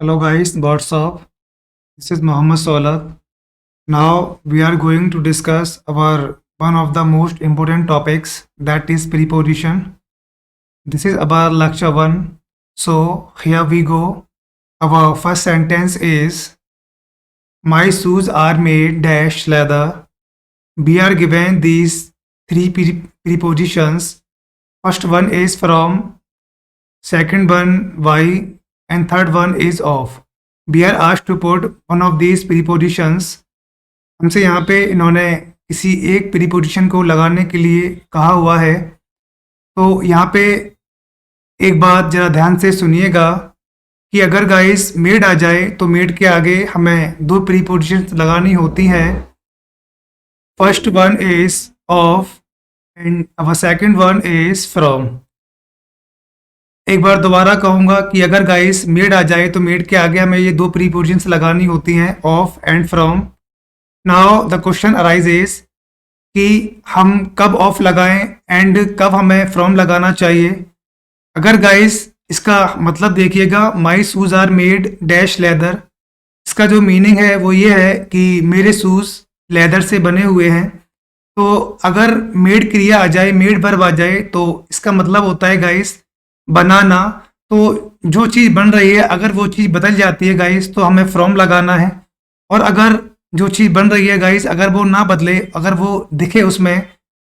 Hello guys, what's up? This is Muhammad Solat. Now we are going to discuss our one of the most important topics, that is preposition. This is about lecture 1. So here we go. Our first sentence is my shoes are made dash leather. We are given these three prepositions. First one is from, second one why, and third one is of. We are asked to put one of these prepositions. हमसे यहाँ पे इन्होंने किसी एक preposition को लगाने के लिए कहा हुआ है। तो यहाँ पे एक बात ज़रा ध्यान से सुनिएगा कि अगर गाइस मेड आ जाए तो मेड के आगे हमें दो प्रीपोजिशंस लगानी होती हैं। First one is of and our second one is from. एक बार दोबारा कहूँगा कि अगर गाइस मेड आ जाए तो मेड के आगे हमें ये दो प्रीपोजिशंस लगानी होती हैं, of and from. Now the question arises कि हम कब ऑफ लगाएं एंड कब हमें फ्रॉम लगाना चाहिए। अगर गाइस इसका मतलब देखिएगा, my shoes are made dash leather, इसका जो मीनिंग है वो ये है कि मेरे शूज़ लेदर से बने हुए हैं। तो अगर मेड क्रिया आ जाए, मेड वर्ब आ जाए, तो इसका मतलब होता है गाइस बनाना। तो जो चीज़ बन रही है अगर वो चीज़ बदल जाती है गाइस तो हमें फ्रॉम लगाना है। और अगर जो चीज़ बन रही है गाइस अगर वो ना बदले, अगर वो दिखे उसमें,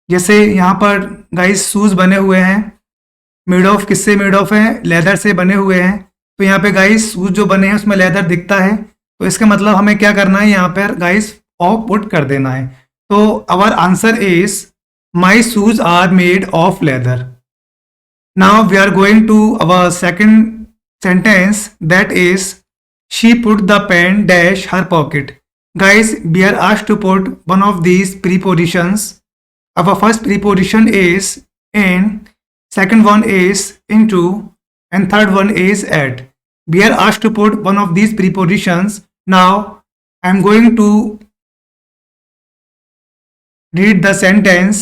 जैसे यहाँ पर गाइस शूज़ बने हुए हैं, मेड ऑफ किससे मेड ऑफ है, लेदर से बने हुए हैं। तो यहाँ पे गाइस शूज़ जो बने हैं उसमें लेदर दिखता है, तो इसका मतलब हमें क्या करना है, यहाँ पर गाइस ऑफ पुट कर देना है। तो our answer is my shoes are made of leather. Now we are going to our second sentence, that is she put the pen dash her pocket. Guys, we are asked to put one of these prepositions. Our first preposition is in, second one is into, and third one is at. We are asked to put one of these prepositions. Now I am going to read the sentence.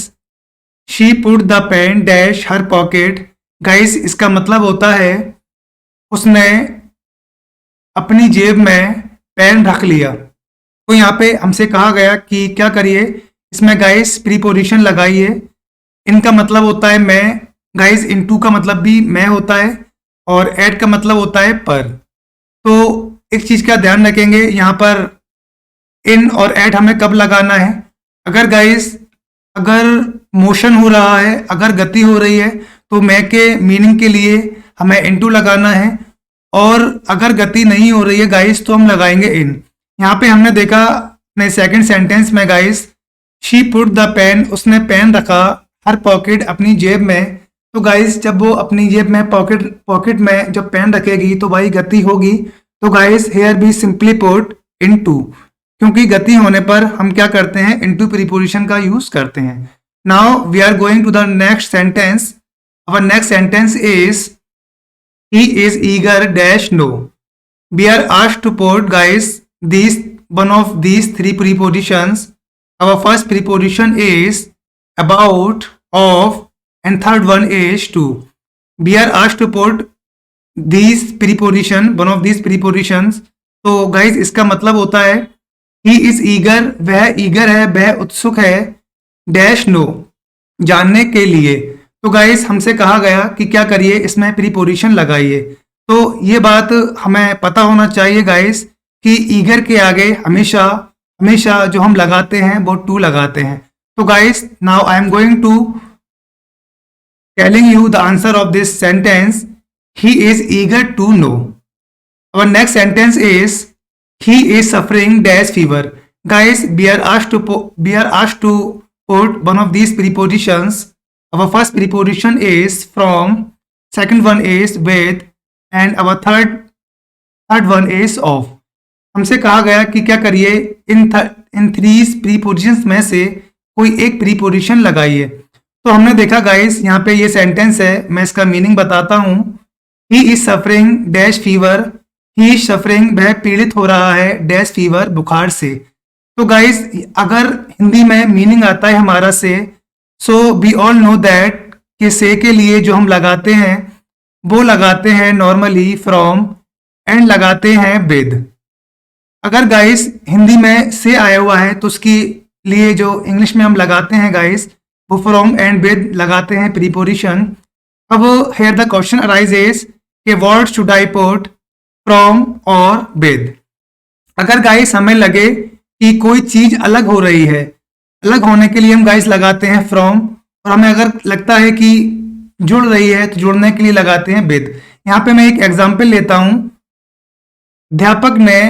She put the pen dash her pocket. Guys इसका मतलब होता है उसने अपनी जेब में pen रख लिया। तो यहाँ पे हमसे कहा गया कि क्या करिए, इसमें गाइस प्रीपोजिशन लगाइए। इनका मतलब होता है मैं, गाइस इनटू का मतलब भी मैं होता है, और एट का मतलब होता है पर। तो एक चीज़ का ध्यान रखेंगे, यहाँ पर इन और एट हमें कब लगाना है। अगर गाइस अगर मोशन हो रहा है, अगर गति हो रही है, तो मैं के मीनिंग के लिए हमें इनटू लगाना है, और अगर गति नहीं हो रही है गाइस तो हम लगाएंगे इन। यहाँ पे हमने देखा अपने सेकंड सेंटेंस में guys, she put the pen, उसने पेन रखा, हर पॉकेट अपनी जेब में। तो गाइस जब वो अपनी जेब में पॉकेट में जब पेन रखेगी तो भाई गति होगी। तो guys here we simply put into, क्योंकि गति होने पर हम क्या करते हैं, इनटू प्रीपोजिशन का यूज करते हैं। Now we are going to the next sentence. Our next sentence is he is eager dash no. We are asked to put guys these one of these three prepositions. Our first preposition is about, of, and third one is to. We are asked to put these preposition, one of these prepositions. तो guys इसका मतलब होता है he is eager, वह eager है, वह उत्सुक है, dash no, जानने के लिए। तो गाइस हमसे कहा गया कि क्या करिए, इसमें प्रीपोजिशन लगाइए। तो ये बात हमें पता होना चाहिए गाइस कि ईगर के आगे हमेशा हमेशा जो हम लगाते हैं वो टू लगाते हैं। तो guys now I am going to telling you the answer of this sentence, he is eager to know. Our next sentence is he is suffering dash fever. Guys we are asked to put one of these prepositions. Our first preposition is from, second one is with, and our third one is of. हमसे कहा गया कि क्या करिए, in three prepositions में से कोई एक प्रीपोजिशन लगाइए। तो हमने देखा गाइस यहाँ पे ये सेंटेंस है, मैं इसका मीनिंग बताता हूँ। ही is suffering dash fever, he is suffering, वह पीड़ित हो रहा है, डैश फीवर, बुखार से। तो गाइस अगर हिंदी में मीनिंग आता है हमारा से, so we all know that कि से के लिए जो हम लगाते हैं वो लगाते हैं नॉर्मली फ्रॉम, एंड लगाते हैं विद। अगर गाइस हिंदी में से आया हुआ है तो उसके लिए जो इंग्लिश में हम लगाते हैं गाइस वो फ्रॉम एंड विद लगाते हैं प्रीपोजिशन। अब हेयर द क्वेश्चन अराइजेस कि what should I put, from और विद। अगर गाइस हमें लगे कि कोई चीज अलग हो रही है, अलग होने के लिए हम गाइस लगाते हैं फ्रॉम, और हमें अगर लगता है कि जुड़ रही है तो जुड़ने के लिए लगाते हैं विद। यहाँ पे मैं एक एग्जांपल लेता हूं। अध्यापक ने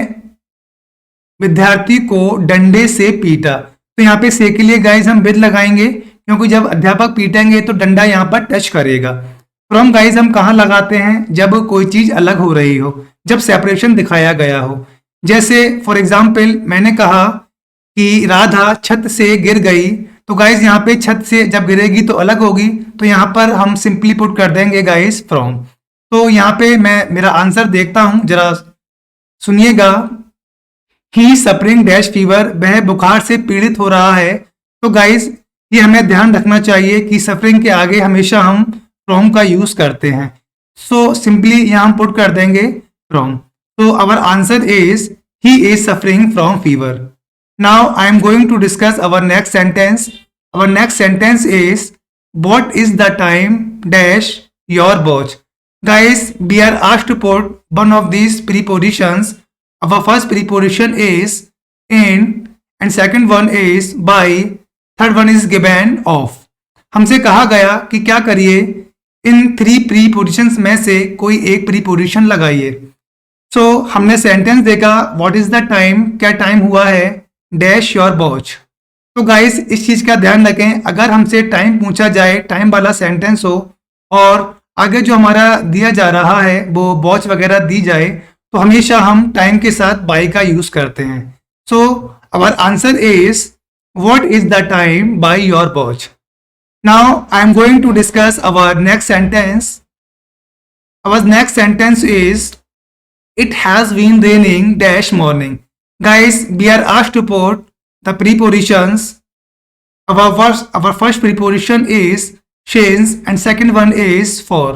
विद्यार्थी को डंडे से पीटा, तो यहाँ पे से के लिए गाइस हम विद लगाएंगे, क्योंकि जब अध्यापक पीटेंगे तो डंडा यहाँ पर टच करेगा। फ्रॉम गाइस हम कहाँ लगाते हैं, जब कोई चीज अलग हो रही हो, जब सेपरेशन दिखाया गया हो। जैसे फॉर एग्जाम्पल मैंने कहा कि राधा छत से गिर गई, तो गाइस यहाँ पे छत से जब गिरेगी तो अलग होगी, तो यहाँ पर हम सिंपली पुट कर देंगे गाइस फ्रॉम। तो यहाँ पे मैं मेरा आंसर देखता हूं, जरा सुनिएगा। ही सफरिंग डैश फीवर, वह बुखार से पीड़ित हो रहा है। तो गाइस ये हमें ध्यान रखना चाहिए कि सफरिंग के आगे हमेशा हम फ्रॉम का यूज करते हैं। सो सिंपली यहाँ हम पुट कर देंगे from. So our answer is he is suffering from fever. Now I am going to discuss our next sentence. Our next sentence is what is the time dash your watch. Guys, we are asked to put one of these prepositions. Our first preposition is in and second one is by, third one is given off. हमसे कहा गया कि क्या करिए, in three prepositions में से कोई एक preposition लगाइए। सो हमने सेंटेंस देखा व्हाट इज द टाइम, क्या टाइम हुआ है, डैश योर वॉच। तो गाइस इस चीज का ध्यान रखें, अगर हमसे टाइम पूछा जाए, टाइम वाला सेंटेंस हो और आगे जो हमारा दिया जा रहा है वो वॉच वगैरह दी जाए, तो हमेशा हम टाइम के साथ बाय का यूज करते हैं। So our answer is what is the time by your watch. Now I am going to discuss our next sentence. Our next sentence is it has been raining dash morning. Guys, we are asked to put the prepositions. Our first preposition is since and second one is for.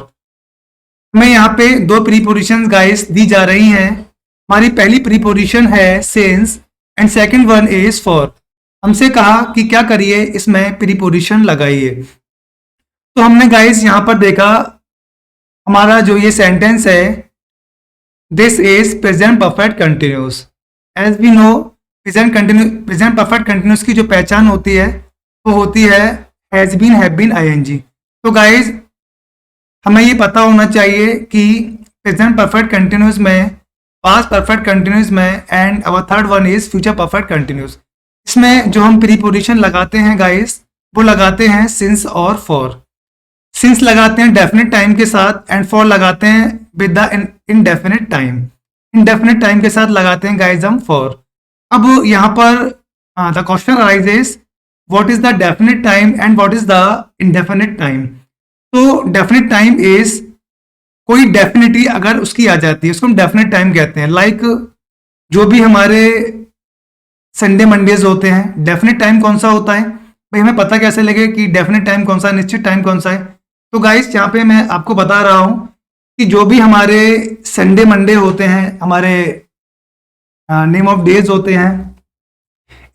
हमें यहाँ पे दो prepositions guys दी जा रही हैं। हमारी पहली preposition है since and second one is for. हमसे कहा कि क्या करिए, इसमें preposition लगाइए। तो हमने guys यहाँ पर देखा हमारा जो ये sentence है, This is present perfect continuous. As we know, present perfect continuous की जो पहचान होती है वो होती है has been, have been, ing। तो guys हमें ये पता होना चाहिए कि present perfect continuous में, past perfect continuous में and our third one is future perfect continuous। इसमें जो हम preposition लगाते हैं guys वो लगाते हैं since और for। सिंस लगाते हैं डेफिनेट टाइम के साथ एंड फॉर लगाते हैं with the indefinite time. Indefinite time के साथ लगाते हैं गाइस हम फॉर। अब यहाँ पर the question arises what is the definite time and what is the indefinite time. तो डेफिनेट टाइम इज कोई डेफिनेटली अगर उसकी आ जाती है उसको हम डेफिनेट टाइम कहते हैं। लाइक जो भी हमारे संडे मंडेज होते हैं, डेफिनेट टाइम कौन सा होता है भाई, हमें पता कैसे लगे कि डेफिनेट टाइम कौन सा है, निश्चित टाइम कौन सा है। तो गाइस यहाँ पे मैं आपको बता रहा हूँ कि जो भी हमारे संडे मंडे होते हैं, हमारे नेम ऑफ डेज होते हैं।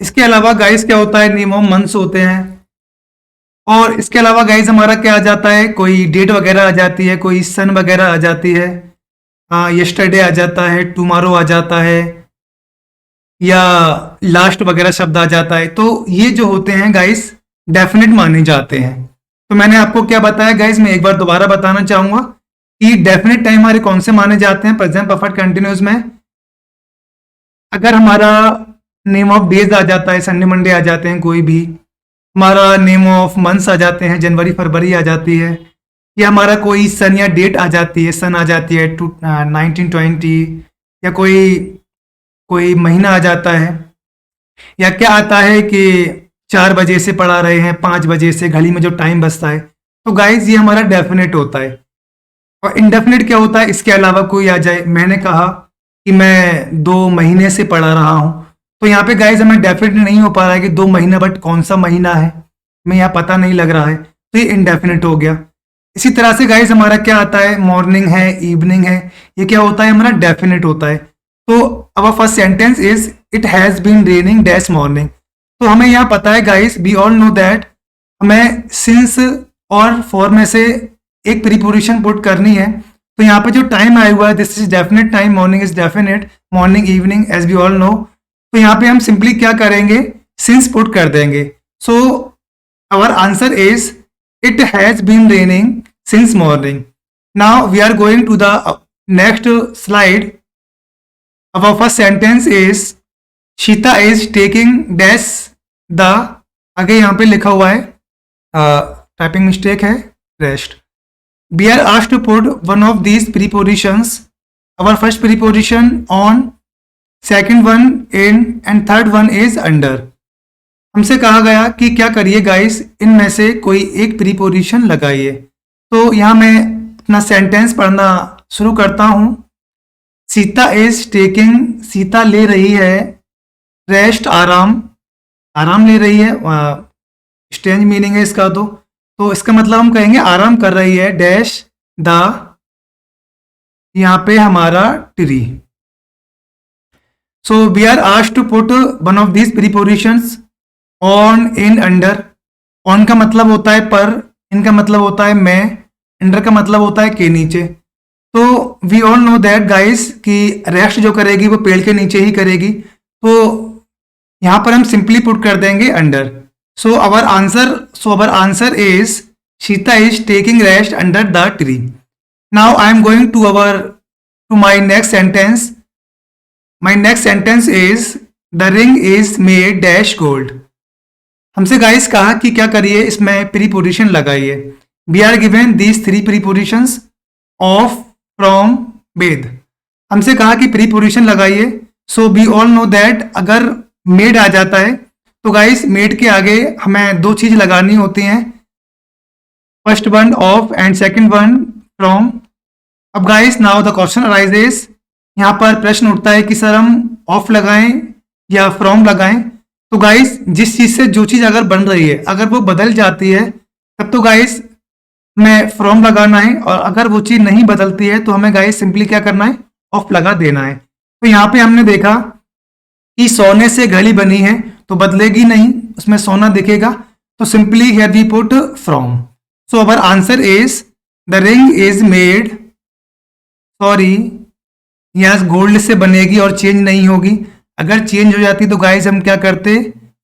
इसके अलावा गाइस क्या होता है, नेम ऑफ मंथ्स होते हैं। और इसके अलावा गाइस हमारा क्या आ जाता है, कोई डेट वगैरह आ जाती है, कोई सन वगैरह आ जाती है, यस्टरडे आ जाता है, टुमारो आ जाता है, या लास्ट वगैरह शब्द आ जाता है। तो ये जो होते हैं गाइस डेफिनेट माने जाते हैं। तो मैंने आपको क्या बताया गाइस, मैं एक बार दोबारा बताना चाहूंगा कि डेफिनेट टाइम हमारे कौन से माने जाते हैं प्रेजेंट परफेक्ट कंटिन्यूस में। अगर हमारा नेम ऑफ डेज आ जाता है, संडे मंडे आ जाते हैं, कोई भी हमारा नेम ऑफ मंथ्स आ जाते हैं, जनवरी फरवरी आ जाती है, या हमारा कोई सन या डेट आ जाती है, सन आ जाती है 1920, या कोई महीना आ जाता है, या क्या आता है कि 4 बजे से पढ़ा रहे हैं, 5 बजे से घड़ी में जो टाइम बचता है। तो गाइज ये हमारा डेफिनेट होता है। और इनडेफिनेट क्या होता है, इसके अलावा कोई आ जाए। मैंने कहा कि मैं 2 महीने से पढ़ा रहा हूँ, तो यहाँ पे गाइज हमें डेफिनेट नहीं हो पा रहा है कि 2 महीना, बट कौन सा महीना है हमें यहाँ पता नहीं लग रहा है, तो ये इनडेफिनेट हो गया। इसी तरह से गाइस हमारा क्या आता है, मॉर्निंग है, इवनिंग है, ये क्या होता है हमारा डेफिनेट होता है। तो our first sentence is it has been raining dash morning. तो हमें यहाँ पता है guys, we all know that हमें सिंस और फॉर में से एक प्रीपोजिशन पुट करनी है। तो यहाँ पे जो टाइम आया हुआ है this is definite time, morning is definite, morning evening as we all know. तो यहाँ पे हम सिंपली क्या करेंगे, सिंस पुट कर देंगे। So our answer is it has been raining since morning. Now we are going to the next slide. Our first sentence is Shita is taking dash the, आगे यहाँ पे लिखा हुआ है टाइपिंग मिस्टेक है, rest. We are asked to put one of these prepositions. Our first preposition on, second one in and third one is under. हमसे कहा गया कि क्या करिए गाइस, इनमें से कोई एक प्रीपोजिशन लगाइए। तो यहाँ मैं अपना सेंटेंस पढ़ना शुरू करता हूँ। सीता इज टेकिंग, सीता ले रही है, रेस्ट आराम, आराम ले रही है, स्ट्रेंज मीनिंग है इसका। तो इसका मतलब हम कहेंगे आराम कर रही है डैश द, यहाँ पे हमारा tree. So we are asked to put one of these prepositions on, in, under. On का मतलब होता है पर, इनका मतलब होता है मैं, अंडर का मतलब होता है के नीचे। तो we all know that guys कि रेस्ट जो करेगी वो पेड़ के नीचे ही करेगी। तो यहाँ पर हम सिंपली पुट कर देंगे under. So our answer is Sita is taking rest under the tree. Now I am going to my next sentence. My next sentence is the ring is made dash gold. हमसे guys कहा कि क्या करिए, इसमें preposition लगाइए। We are given these three prepositions of, from, with. हमसे कहा कि प्रीपोजिशन लगाइए। So we all know that अगर मेड आ जाता है तो गाइस मेड के आगे हमें दो चीज लगानी होती हैं, first one of and second one from. अब guys now the question arises, यहाँ पर प्रश्न उठता है कि सर हम ऑफ लगाएं या फ्रॉम लगाएं। तो गाइस जिस चीज से जो चीज अगर बन रही है अगर वो बदल जाती है तब तो गाइस हमें फ्रॉम लगाना है, और अगर वो चीज नहीं बदलती है तो हमें गाइस सिंपली क्या करना है, ऑफ लगा देना है। तो यहाँ पे हमने देखा कि सोने से घड़ी बनी है तो बदलेगी नहीं, उसमें सोना दिखेगा। तो simply here we put from. So our answer is the ring is made, sorry यहाँ गोल्ड से बनेगी और चेंज नहीं होगी। अगर चेंज हो जाती तो गाइस हम क्या करते,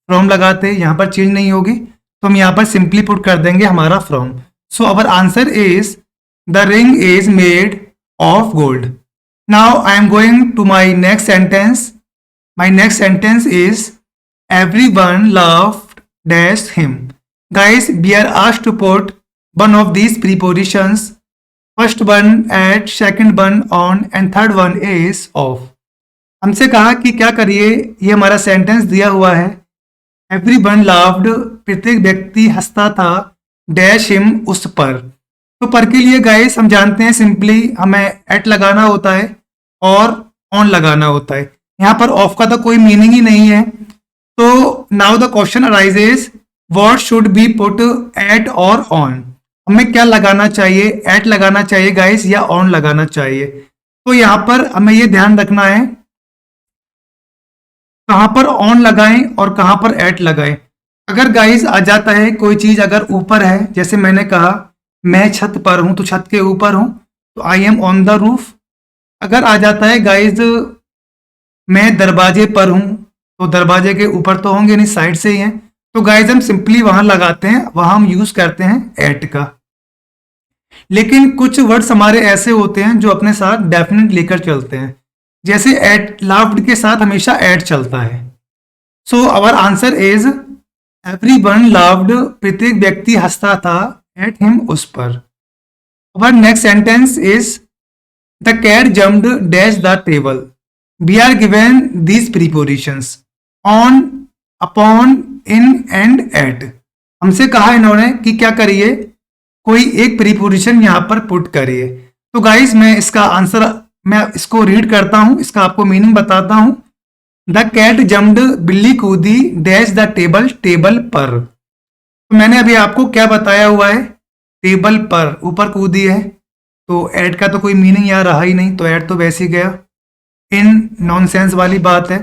फ्रॉम लगाते। यहाँ पर चेंज नहीं होगी तो हम यहाँ पर सिंपली पुट कर देंगे हमारा from. So our answer is the ring is made of gold. Now I am going to my next sentence. My next sentence is everyone loved dash him. Guys, we are asked to put one of these prepositions. First one at, second one on and third one is off. हमसे कहा कि क्या करिए, ये हमारा sentence दिया हुआ है। Everyone loved, प्रत्येक व्यक्ति हंसता था, dash him, उस पर। तो पर के लिए गाइस हम जानते हैं सिंपली हमें एट लगाना होता है और ऑन लगाना होता है। यहाँ पर ऑफ का तो कोई मीनिंग ही नहीं है। तो now the question arises, what should be put at और ऑन। हमें क्या लगाना चाहिए, एट लगाना चाहिए गाइस या ऑन लगाना चाहिए। तो यहाँ पर हमें ये ध्यान रखना है कहाँ पर ऑन लगाएं और कहाँ पर एट लगाएं। अगर गाइस आ जाता है कोई चीज अगर ऊपर है, जैसे मैंने कहा मैं छत पर हूं तो छत के ऊपर हूं तो I am on the roof. अगर आ जाता है गाइस मैं दरवाजे पर हूं तो दरवाजे के ऊपर तो होंगे नहीं, साइड से ही हैं। तो गाइस हम सिंपली वहां लगाते हैं, वहां हम यूज करते हैं एट का। लेकिन कुछ वर्ड्स हमारे ऐसे होते हैं जो अपने साथ डेफिनेट लेकर चलते हैं, जैसे एट, लव्ड के साथ हमेशा एट चलता है। So our answer is everyone loved, प्रत्येक व्यक्ति हंसता था, एट हिम, उस पर। Our next sentence is the cat jumped dash the table. We are given these prepositions on, upon, in and at. हमसे कहा इन्होंने कि क्या करिए, कोई एक प्रीपोजिशन यहां पर पुट करिए। तो गाइस मैं इसका आंसर, मैं इसको रीड करता हूं, इसका आपको मीनिंग बताता हूं। द कैट जम्प्ड, बिल्ली कूदी, डैश द टेबल, टेबल पर। तो मैंने अभी आपको क्या बताया हुआ है, टेबल पर ऊपर कूदी है, तो ऐट का तो कोई मीनिंग यहाँ रहा ही नहीं, तो ऐट तो वैसे ही गया, इन नॉनसेंस वाली बात है।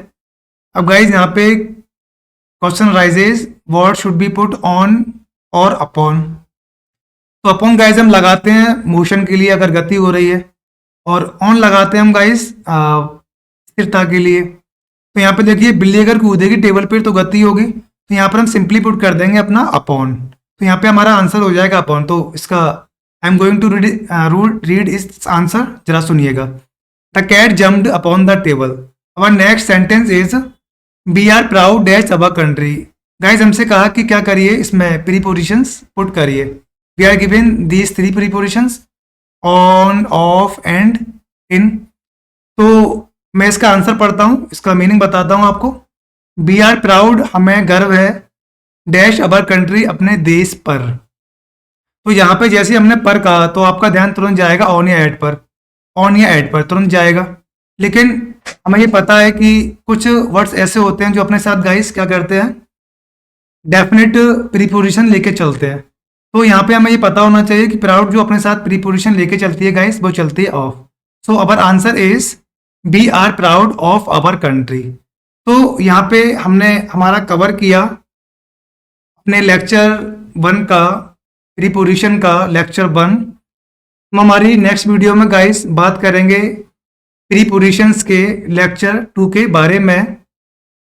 अब गाइज यहाँ पे question rises what should be put on और अपॉन। तो अपॉन गाइज हम लगाते हैं मोशन के लिए अगर गति हो रही है, और ऑन लगाते हैं हम गाइज स्थिरता के लिए। तो यहाँ पे देखिए बिल्ली अगर कूदेगी टेबल पर तो गति होगी, तो यहाँ पर हम सिंपली पुट कर देंगे अपना अपॉन। तो यहाँ पे हमारा आंसर हो जाएगा अपॉन। तो इसका I am going to read इस आंसर, जरा सुनिएगा। The cat jumped upon the table. Our next sentence is we are proud dash our country. Guys हमसे कहा कि क्या करिए, इसमें प्रीपोजिशंस पुट करिए। We are given these 3 prepositions on, of and in. तो मैं इसका आंसर पढ़ता हूँ, इसका मीनिंग बताता हूँ आपको। वी आर प्राउड, हमें गर्व है, डैश अवर कंट्री, अपने देश पर। तो यहाँ पे जैसे हमने पर कहा तो आपका ध्यान तुरंत जाएगा ऑन या एट पर, ऑन या एट पर तुरंत जाएगा। लेकिन हमें ये पता है कि कुछ वर्ड्स ऐसे होते हैं जो अपने साथ गाइस क्या करते हैं, डेफिनेट प्रीपोजिशन लेके चलते हैं। तो यहाँ पे हमें ये पता होना चाहिए कि प्राउड जो अपने साथ प्रीपोजिशन लेके चलती है गाइस, वो चलती है of. So our answer is we are proud of our country. तो यहाँ पे हमने हमारा कवर किया अपने लेक्चर 1 का, प्रीपोजिशन का लेक्चर 1। हम हमारी नेक्स्ट वीडियो में गाइस बात करेंगे प्रीपोजिशंस के लेक्चर 2 के बारे में।